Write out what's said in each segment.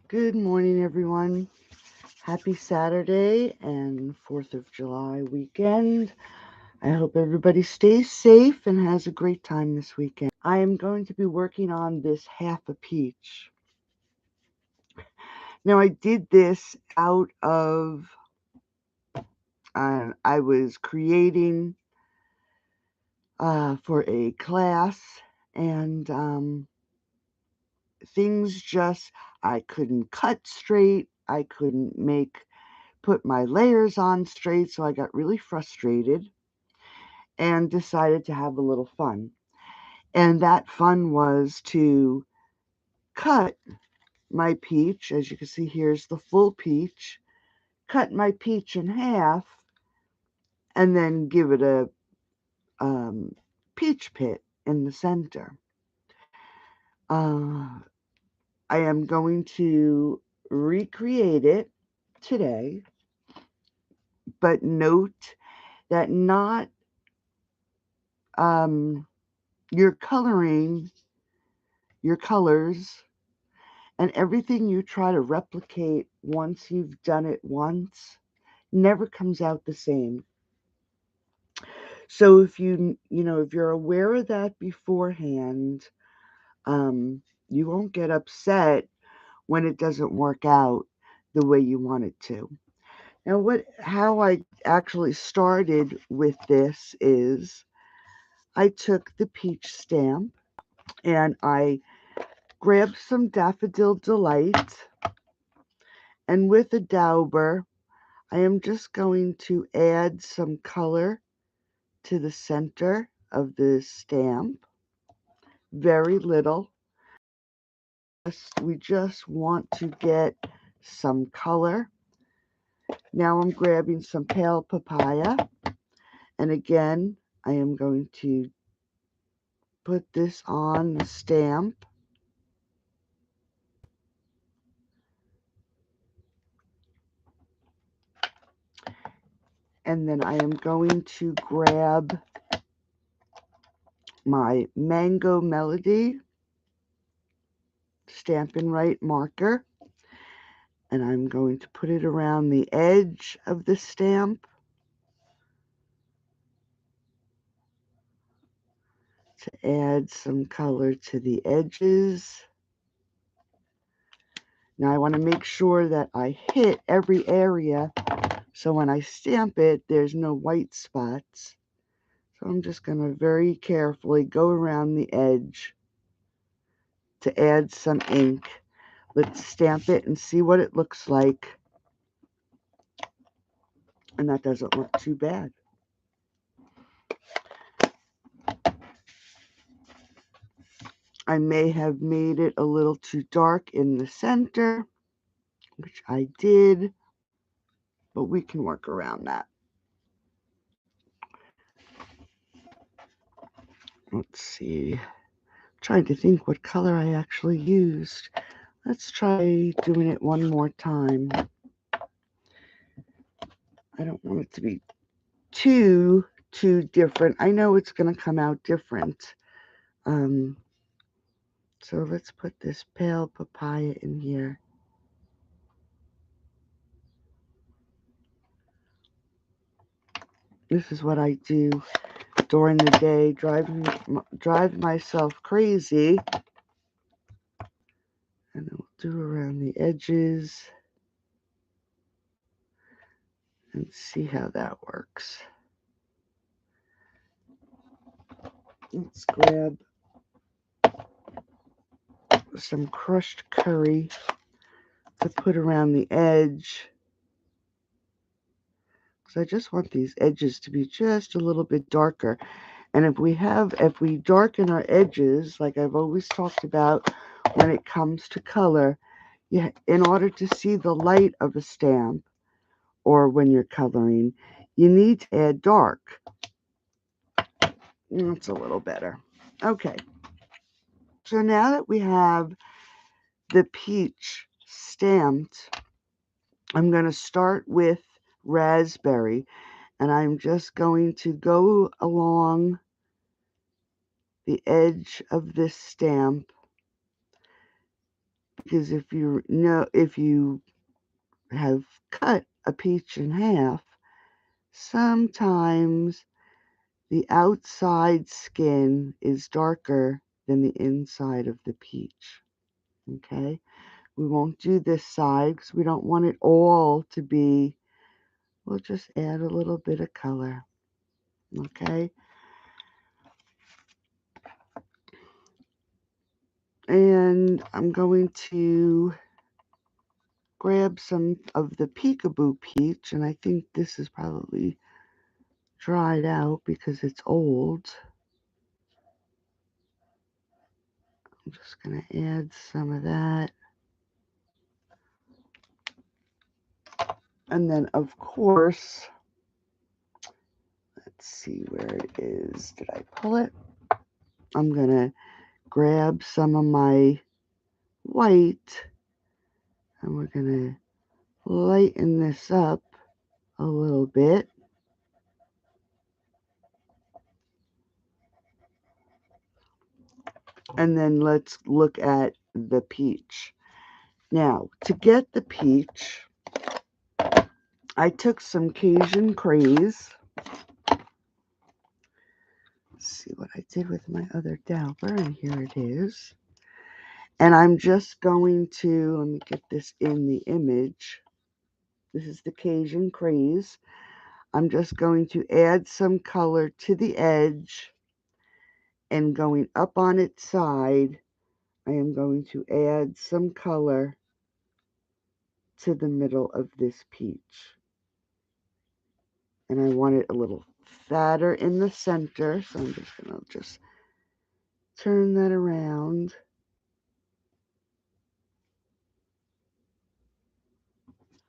Good morning, everyone. Happy Saturday and 4th of July weekend. I hope everybody stays safe and has a great time this weekend. I am going to be working on this half a peach. Now, I did this out of, I was creating for a class, and things just, I couldn't cut straight. I couldn't put my layers on straight, so I got really frustrated and decided to have a little fun. And that fun was to cut my peach. As you can see, here's the full peach. Cut my peach in half and then give it a peach pit in the center. Uh, I am going to recreate it today, but note that not your coloring, your colors, and everything you try to replicate once you've done it once never comes out the same. So if you're aware of that beforehand, you won't get upset when it doesn't work out the way you want it to. Now, how I actually started with this is I took the peach stamp and I grabbed some Daffodil Delight, and with a dauber I am just going to add some color to the center of the stamp. Very little. We just want to get some color. Now I'm grabbing some pale papaya, and again I am going to put this on the stamp. And then I am going to grab my Mango Melody Stampin' Right marker, and I'm going to put it around the edge of the stamp to add some color to the edges. Now I want to make sure that I hit every area so when I stamp it there's no white spots. So I'm just going to very carefully go around the edge to add some ink. Let's stamp it and see what it looks like. And that doesn't look too bad. I may have made it a little too dark in the center, which I did, but we can work around that. Let's see. I'm trying to think what color I actually used. Let's try doing it one more time. I don't want it to be too different. I know it's going to come out different. Um, so let's put this pale papaya in here. This is what I do during the day, drive myself crazy. And we'll do around the edges and see how that works. Let's grab some crushed curry to put around the edge, because I just want these edges to be just a little bit darker. And if we darken our edges, like I've always talked about when it comes to color, in order to see the light of a stamp or when you're coloring, you need to add dark. That's a little better. Okay. So now that we have the peach stamped, I'm going to start with raspberry, and I'm just going to go along the edge of this stamp because if you have cut a peach in half, sometimes the outside skin is darker than the inside of the peach. Okay? We won't do this side because we don't want it all to be, we'll just add a little bit of color. Okay? And I'm going to grab some of the peekaboo peach, and I think this is probably dried out because it's old. I'm just going to add some of that. And then, of course, let's see where it is. Did I pull it? I'm going to grab some of my white, and we're going to lighten this up a little bit. And then let's look at the peach. Now, to get the peach, I took some Cajun Craze. Let's see what I did with my other dauber, and here it is. And I'm just going to, let me get this in the image. This is the Cajun Craze. I'm just going to add some color to the edge, and going up on its side, I am going to add some color to the middle of this peach. And I want it a little fatter in the center, so I'm just going to just turn that around.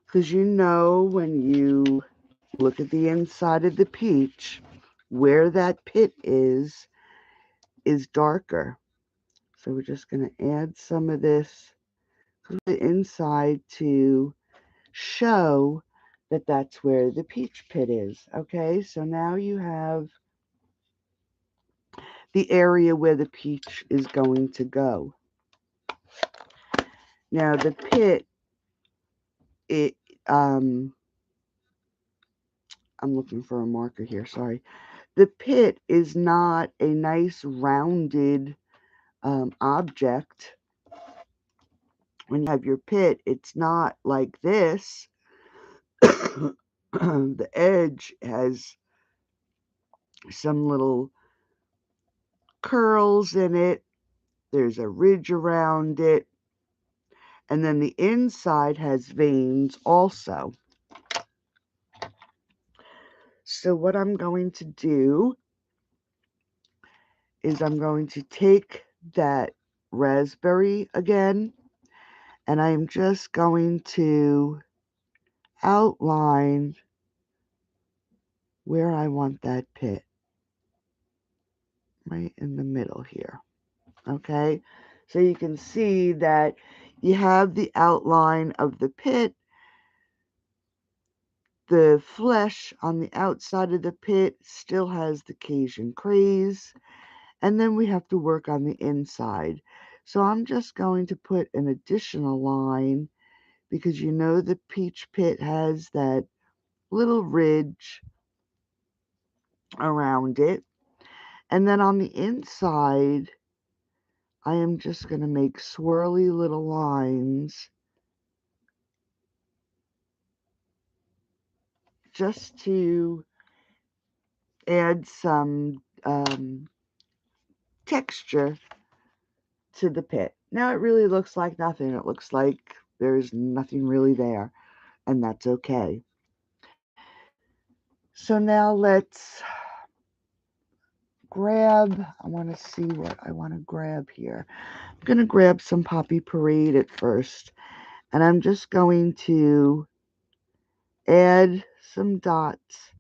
Because you know when you look at the inside of the peach, where that pit is darker. So we're just going to add some of this to the inside to show that that's where the peach pit is. Okay, so now you have the area where the peach is going to go. Now the pit, I'm looking for a marker here, sorry. The pit is not a nice rounded object. When you have your pit, it's not like this. The edge has some little curls in it. There's a ridge around it. And then the inside has veins also. So what I'm going to do is I'm going to take that raspberry again, and I'm just going to outline where I want that pit. Right in the middle here. Okay? So you can see that you have the outline of the pit. The flesh on the outside of the pit still has the Cajun Craze. And then we have to work on the inside. So I'm just going to put an additional line because you know the peach pit has that little ridge around it. And then on the inside, I am just going to make swirly little lines just to add some texture to the pit. Now it really looks like nothing. It looks like there's nothing really there, and that's okay. So now let's grab, I want to see what I want to grab here. I'm going to grab some Poppy Parade at first, and I'm just going to add some dots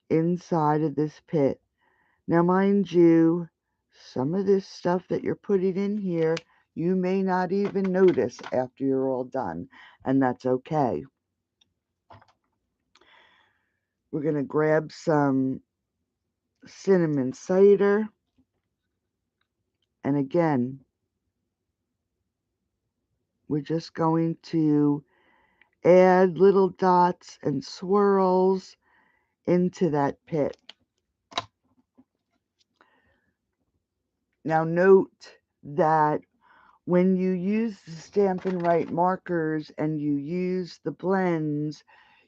inside of this pit. Now, mind you, some of this stuff that you're putting in here, you may not even notice after you're all done, and that's okay. We're going to grab some cinnamon cider, and again, we're just going to add little dots and swirls into that pit. Now note that when you use the Stampin' Write markers and you use the blends,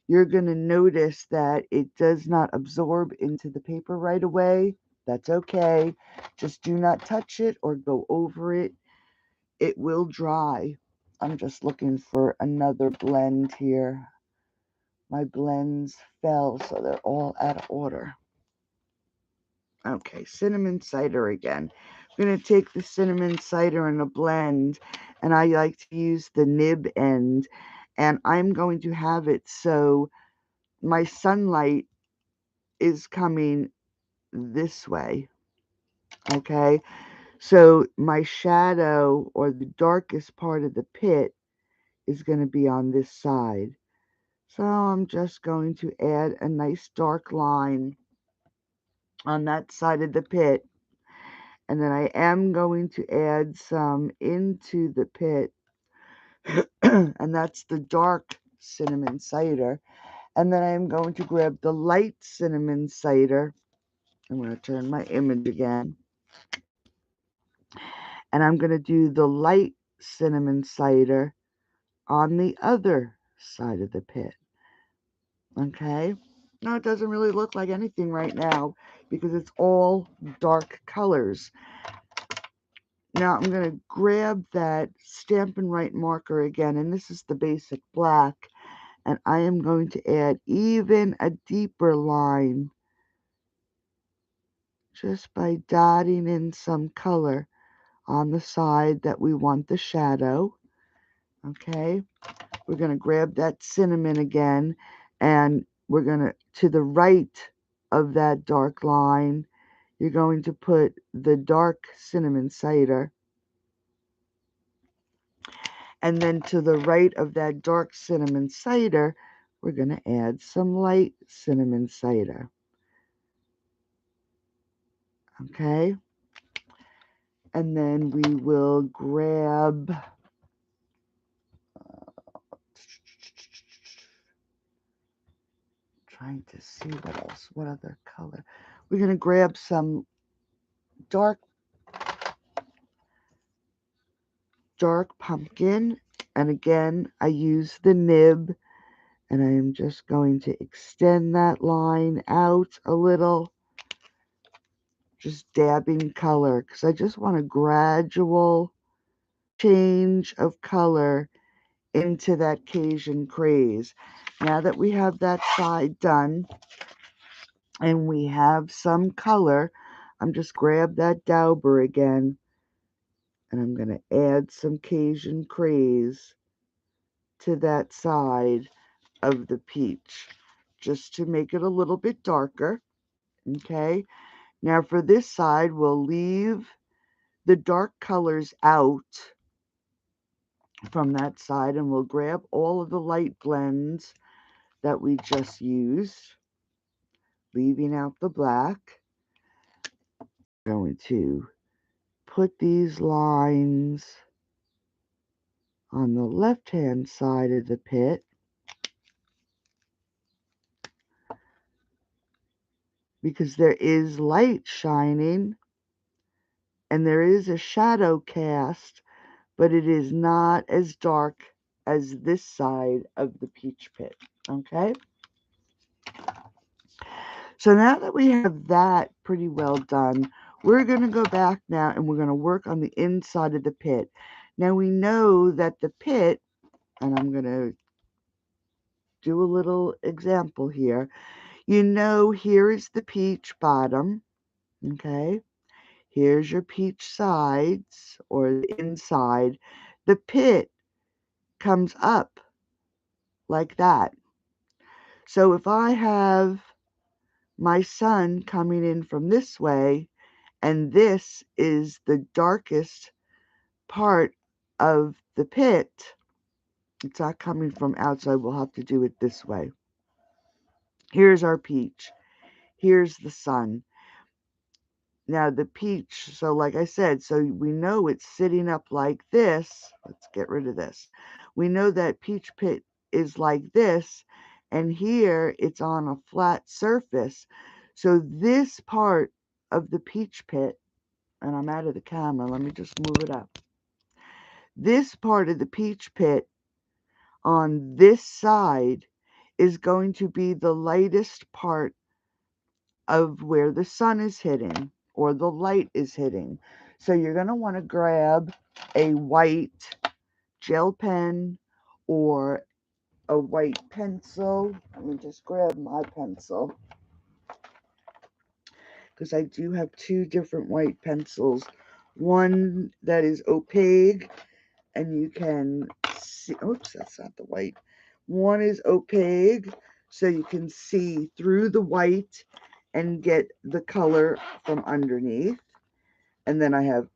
you're going to notice that it does not absorb into the paper right away. That's okay. Just do not touch it or go over it. It will dry. I'm just looking for another blend here. My blends fell, so they're all out of order. Okay, cinnamon cider again. I'm going to take the cinnamon cider in a blend, and I like to use the nib end, and I'm going to have it so my sunlight is coming this way. Okay, so my shadow or the darkest part of the pit is going to be on this side. So I'm just going to add a nice dark line on that side of the pit. And then I am going to add some into the pit. And that's the dark cinnamon cider. And then I'm going to grab the light cinnamon cider. I'm going to turn my image again. And I'm going to do the light cinnamon cider on the other side of the pit. Okay? Now it doesn't really look like anything right now because it's all dark colors. Now I'm going to grab that Stampin' Write marker again, and this is the basic black, and I am going to add even a deeper line just by dotting in some color on the side that we want the shadow. Okay, we're going to grab that cinnamon again, and we're going to the right of that dark line, you're going to put the dark cinnamon cider. And then to the right of that dark cinnamon cider, we're going to add some light cinnamon cider. Okay? And then we will grab, trying to see what else, what other color. We're going to grab some dark pumpkin. And again, I use the nib. And I am just going to extend that line out a little. Just dabbing color because I just want a gradual change of color into that Cajun craze. Now that we have that side done and we have some color, I'm just grab that dauber again and I'm going to add some Cajun craze to that side of the peach just to make it a little bit darker. Okay, now for this side we'll leave the dark colors out from that side and we'll grab all of the light blends that we just used, leaving out the black. I'm going to put these lines on the left hand side of the pit because there is light shining and there is a shadow cast, but it is not as dark as this side of the peach pit. Okay? So now that we have that pretty well done, we're going to go back now and we're going to work on the inside of the pit. Now we know that the pit, and I'm going to do a little example here. You know, here is the peach bottom, okay? Here's your peach sides or the inside. The pit comes up like that. So if I have my sun coming in from this way, and this is the darkest part of the pit, it's not coming from outside, we'll have to do it this way. Here's our peach. Here's the sun. Now the peach, so like I said, so we know it's sitting up like this. Let's get rid of this. We know that peach pit is like this, and here it's on a flat surface. So this part of the peach pit, and I'm out of the camera, let me just move it up. This part of the peach pit on this side is going to be the lightest part of where the sun is hitting or the light is hitting. So you're going to want to grab a white gel pen or a white pencil. Let me just grab my pencil because I do have two different white pencils. One that is opaque and you can see, oops, that's not the white. One is opaque so you can see through the white and get the color from underneath. And then I have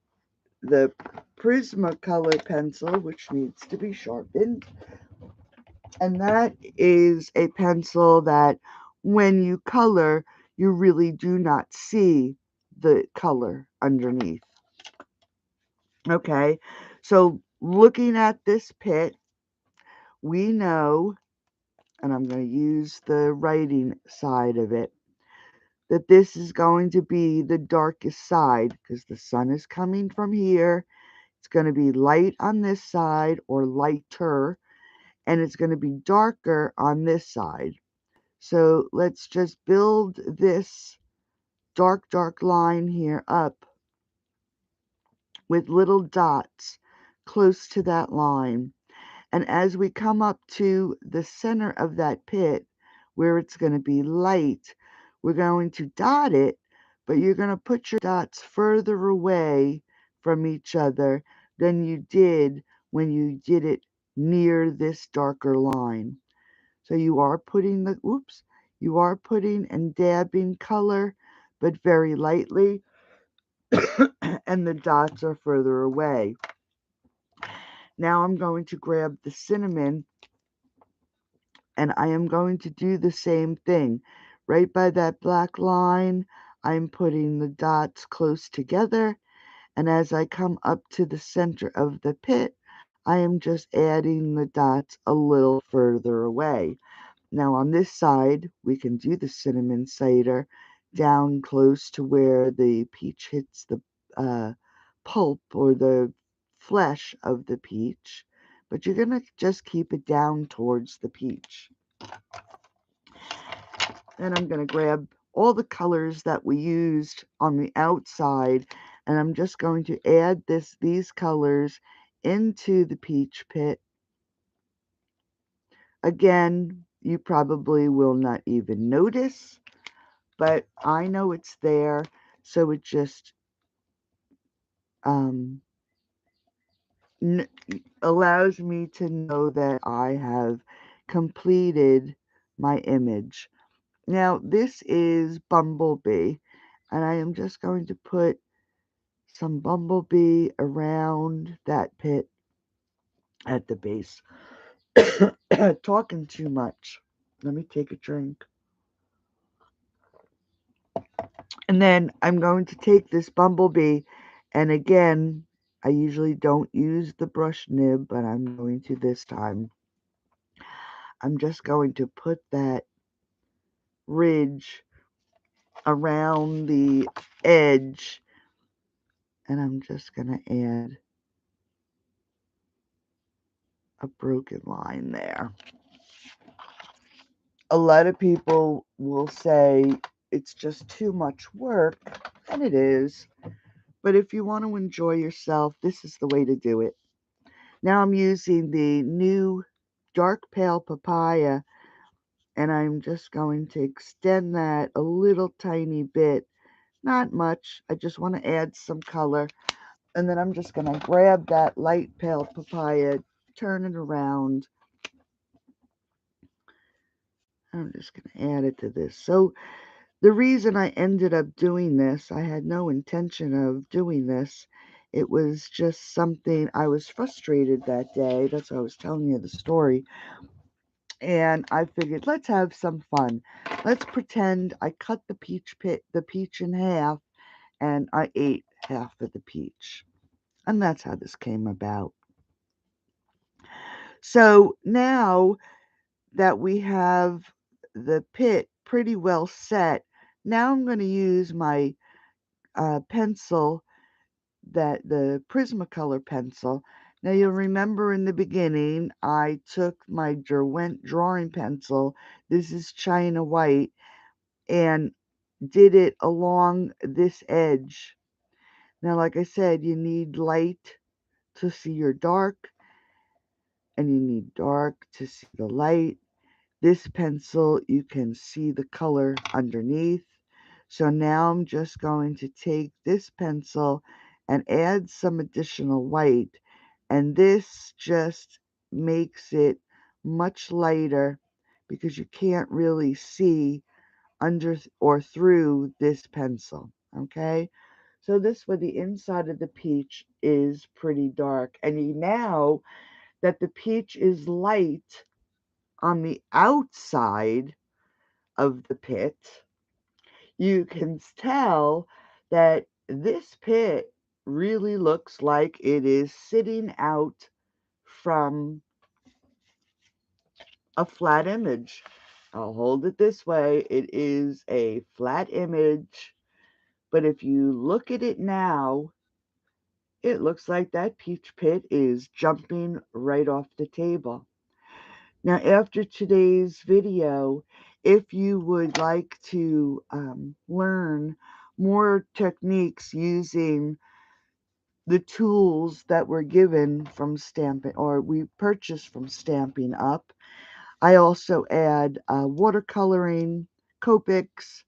the Prismacolor pencil, which needs to be sharpened. And that is a pencil that when you color, you really do not see the color underneath. Okay, so looking at this pit, we know, and I'm going to use the writing side of it, that this is going to be the darkest side because the sun is coming from here. It's going to be light on this side or lighter, and it's going to be darker on this side. So let's just build this dark line here up with little dots close to that line. And as we come up to the center of that pit where it's going to be light, we're going to dot it, but you're going to put your dots further away from each other than you did when you did it near this darker line. So you are putting the, oops, you are putting and dabbing color, but very lightly, and the dots are further away. Now I'm going to grab the cinnamon and I am going to do the same thing. Right by that black line, I'm putting the dots close together, and as I come up to the center of the pit, I am just adding the dots a little further away. Now on this side, we can do the cinnamon cider down close to where the peach hits the pulp or the flesh of the peach, but you're going to just keep it down towards the peach. Then I'm going to grab all the colors that we used on the outside, and I'm just going to add these colors into the peach pit. Again, you probably will not even notice, but I know it's there, so it just um, allows me to know that I have completed my image. Now, this is Bumblebee, and I am just going to put some bumblebee around that pit at the base. Talking too much. Let me take a drink. And then I'm going to take this bumblebee, and again, I usually don't use the brush nib, but I'm going to this time. I'm just going to put that ridge around the edge, and I'm just going to add a broken line there. A lot of people will say it's just too much work, and it is. But if you want to enjoy yourself, this is the way to do it. Now I'm using the new dark pale papaya, and I'm just going to extend that a little tiny bit. Not much. I just want to add some color. And then I'm just going to grab that light pale papaya, turn it around. I'm just going to add it to this. So the reason I ended up doing this, I had no intention of doing this. It was just something, I was frustrated that day. That's why I was telling you the story. And I figured, let's have some fun. Let's pretend I cut the peach in half, and I ate half of the peach. And that's how this came about. So now that we have the pit pretty well set, now I'm going to use my pencil, that the Prismacolor pencil. Now you'll remember in the beginning I took my Derwent drawing pencil, this is China White, and did it along this edge. Now like I said, you need light to see your dark, and you need dark to see the light. This pencil, you can see the color underneath. So now I'm just going to take this pencil and add some additional white, and this just makes it much lighter because you can't really see under or through this pencil. Okay, so this way the inside of the peach is pretty dark, and you now that the peach is light on the outside of the pit, you can tell that this pit really looks like it is sitting out from a flat image. I'll hold it this way. It is a flat image, but if you look at it now, it looks like that peach pit is jumping right off the table. Now, after today's video, if you would like to learn more techniques using the tools that were given from Stampin' or we purchased from Stampin' Up, I also add watercoloring, Copics,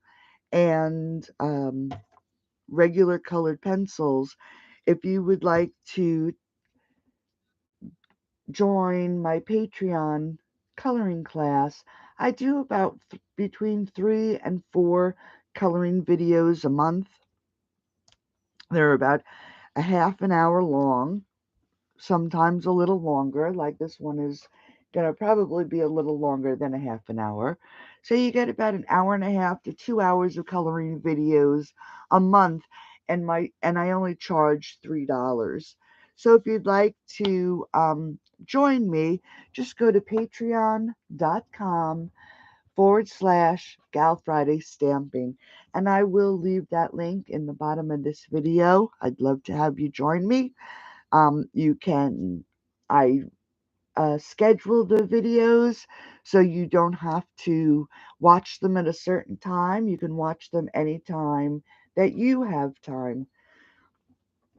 and regular colored pencils. If you would like to join my Patreon coloring class, I do about between 3 and 4 coloring videos a month. They're about a half an hour long, sometimes a little longer, like this one is going to probably be a little longer than a half an hour. So you get about an hour and a half to 2 hours of coloring videos a month, and I only charge $3. So if you'd like to join me, just go to patreon.com/Gal Friday Stamping, and I will leave that link in the bottom of this video. I'd love to have you join me. You can, I schedule the videos so you don't have to watch them at a certain time. You can watch them anytime that you have time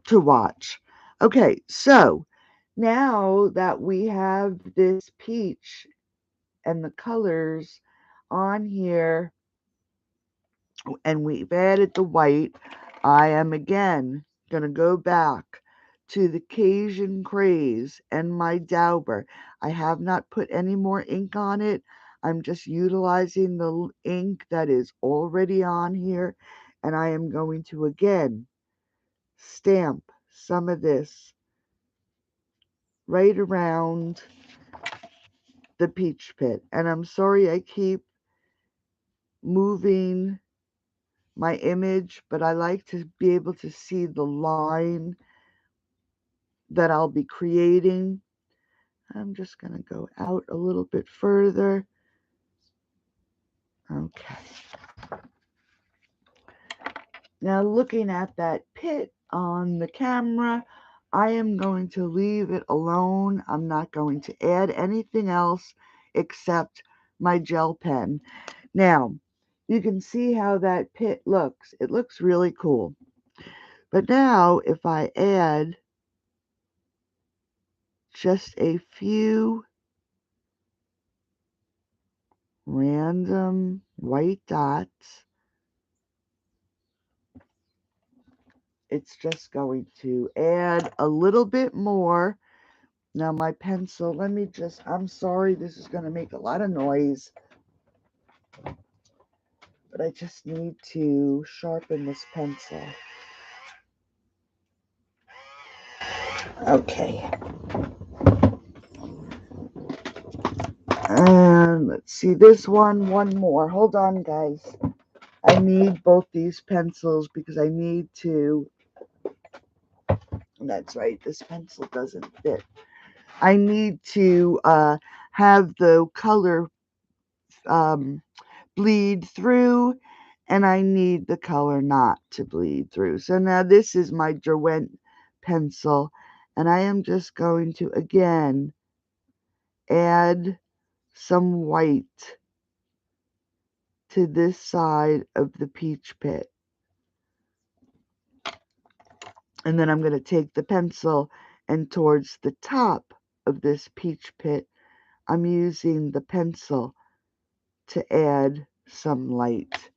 to watch. Okay, so now that we have this peach and the colors on here and we've added the white, I am again going to go back to the Cajun Craze and my dauber. I have not put any more ink on it. I'm just utilizing the ink that is already on here, and I am going to again stamp some of this right around the peach pit. And I'm sorry I keep moving my image, but I like to be able to see the line that I'll be creating. I'm just going to go out a little bit further. Okay. Now looking at that pit on the camera, I am going to leave it alone. I'm not going to add anything else except my gel pen. Now, you can see how that pit looks. It looks really cool. But now if I add just a few random white dots, it's just going to add a little bit more. Now my pencil, I'm sorry, this is going to make a lot of noise, but I just need to sharpen this pencil. Okay. And let's see, this one more. Hold on, guys. I I need both these pencils because I need to, that's right, this pencil doesn't fit. I need to have the color um, bleed through, and I need the color not to bleed through. So now this is my Derwent pencil, and I am just going to again add some white to this side of the peach pit. And then I'm going to take the pencil, and towards the top of this peach pit, I'm using the pencil to add some light.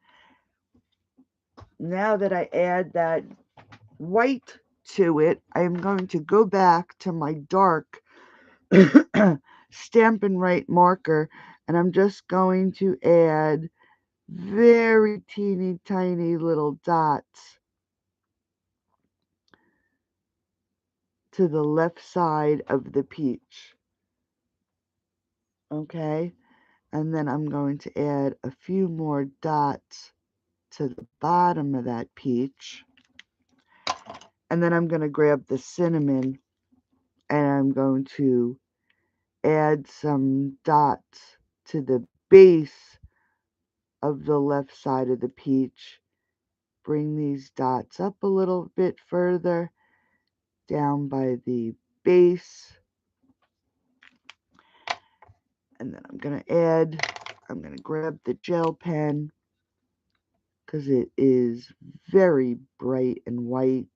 Now that I add that white to it, I am going to go back to my dark Stampin' Right marker, and I'm just going to add very teeny tiny little dots to the left side of the peach. Okay, and then I'm going to add a few more dots to the bottom of that peach. And then I'm going to grab the cinnamon, and I'm going to add some dots to the base of the left side of the peach. Bring these dots up a little bit further, down by the base. And then I'm going to grab the gel pen because it is very bright and white.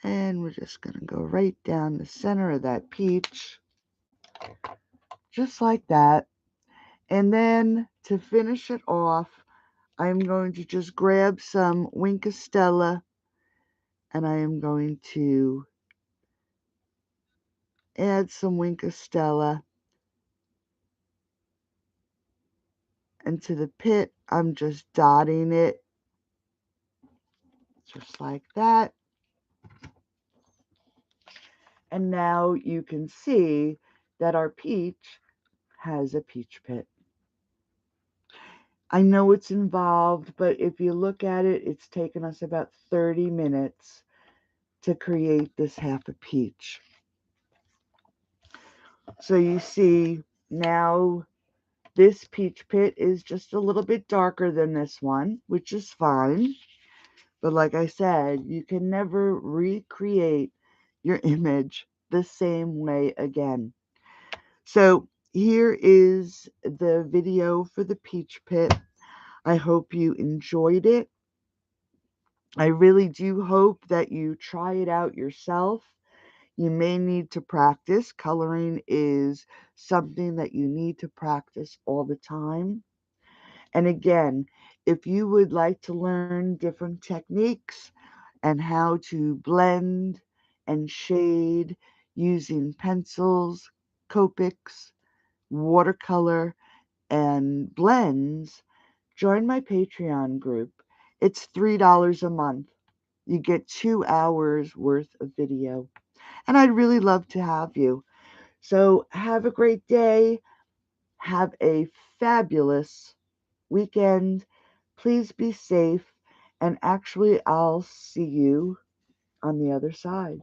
And we're just going to go right down the center of that peach, just like that. And then to finish it off, I'm going to just grab some Wink of Stella, and I am going to add some Wink of Stella. And to the pit, I'm just dotting it, just like that. And now you can see that our peach has a peach pit. I know it's involved, but if you look at it, it's taken us about 30 minutes to create this half a peach. So you see now this peach pit is just a little bit darker than this one, which is fine. But like I said, you can never recreate your image the same way again. So here is the video for the peach pit. I hope you enjoyed it. I really do hope that you try it out yourself. You may need to practice. Coloring is something that you need to practice all the time. And again, if you would like to learn different techniques and how to blend and shade using pencils, Copics, watercolor, and blends, join my Patreon group. It's $3 a month. You get 2 hours worth of video. And I'd really love to have you. So have a great day. Have a fabulous weekend. Please be safe. And actually, I'll see you on the other side.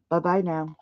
Bye-bye now.